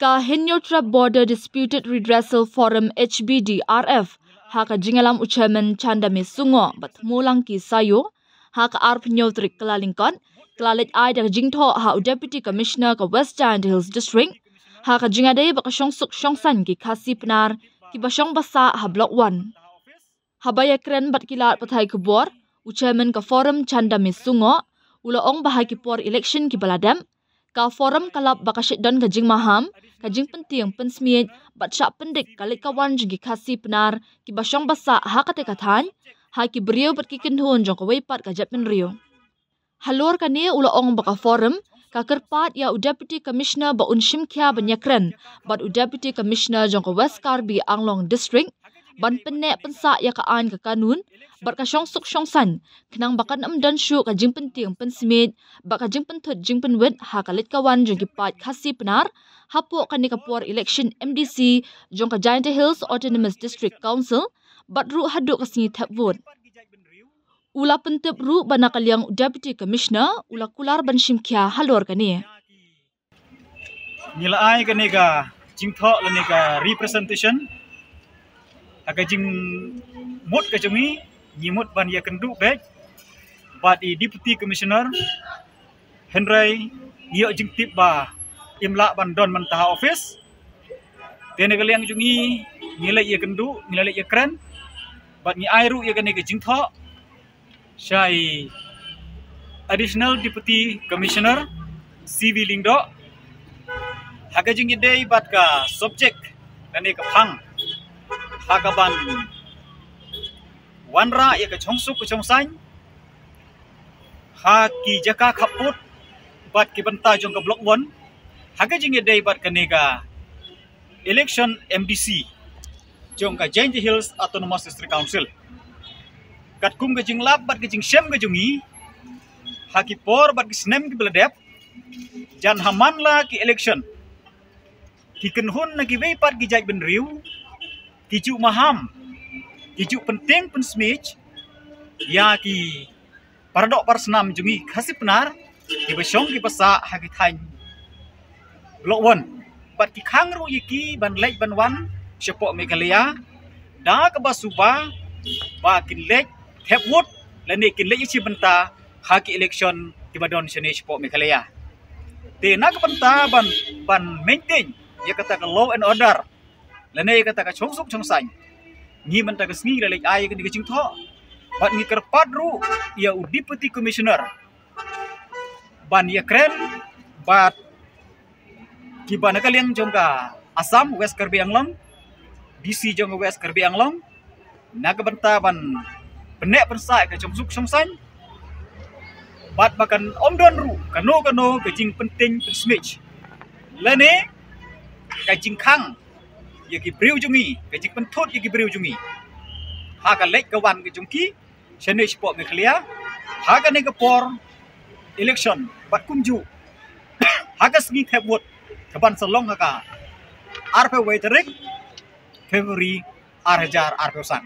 Ka Hinyotra Border Disputed Redressal Forum HBDRF haka jingalam uchairman Chandame Sungo bat mulang ki sayo haka arp nyotrik kelalingkon kelalit ai dak jingtho ha Deputy Commissioner ka West Giant Hills District haka jingade baka syongsuk syongsan ki kasi penar ki basyong basa ha Block 1 habaya kren bat kilat pathai kubor uchairman ka forum Chandame Sungo ulaong bahagi por election ki baladam ka forum kalap baka syedon ka jing maham ka jing penting pensmiet bat syak pendik kalit kawan jing ki kasi penar ki basyong basa ha katekatan ha ki beriau bat ki kinhun jong ka weipat ka jat penriu halor kani ulaong baka forum ka kerpat ya Deputy Commissioner ba unshim kya banyakren bat Deputy Commissioner jong ka West Karbi Anglong District ban penek pensa ya kaan ka kanun bat ka syongsuk syongsan kenang bakan dan syu ka jing penting pensmit bak ka jing pentut jing penwet ha kalit kawan jong ki pat kasi penar hapo kani ka por election MDC jong ka Giant Hills Autonomous District Council bat ru haduk ka singi tap vote ula pentep ru banakaliang Deputy Commissioner ula kular ban shimkya halor kani nilai kani ka jingtho lani ka representation aga jing mut ka jami nyimut ban ya kendu bek bat di Deputy Commissioner Henry yo jing tip ba imla ban don mentah office tene kaliang jungi nilai ya kendu nilai ya kren bat ni airu ya kani ka jingtho Syai Additional Deputy Commissioner CV Lingdo haga jing idei bat ka subject kani ka phang haga ban wanra ya ka chongsuk ka chongsang ha ki jaka khaput bat ki banta jong ka Block 1 haga jing idei bat kani ka election MDC jong ka Giant Hills Autonomous District Council kat kum ka jing lab bat ka jing shem ka jungi ha ki por bat ki snem ki beladep jan haman la ki election ki kenhun na ki weipat ki jaj benriu ki ju maham ki ju penting pensmich ya ki paradok parsenam jungi khasi penar ki basyong ki basa ha ki thain Block 1 bat ki khangru yiki ban lek ban wan sepok Meghalaya da ka basuba ba kin lek thep wood lani kin lek ichi benta ha ki election ki badon sene sepok Meghalaya te na ka benta ban maintain ya kata ka law and order lani kata ka chongsuk chongsang ni menta ka sngi lek ai ka di jingtho bat ni kerpat ru ya Deputy Commissioner ban ya kren bat ki ban kaliang jongka Assam West Karbi Anglong DC jong West Karbi Anglong naga benta ban penek pensa ka chongsuk chongsang bat bakan omdon ru kano ke jing penting pensmich lani ka jing khang ya ki briu jungi ka jing penthut ya ki briu jungi ha ka lek ka wan ka jungki sene sport Meghalaya ha ka ne ka por election bat kumju ha ka sngi thebut ka ban salong ha ka arpe waiterik February 2000 arpe sang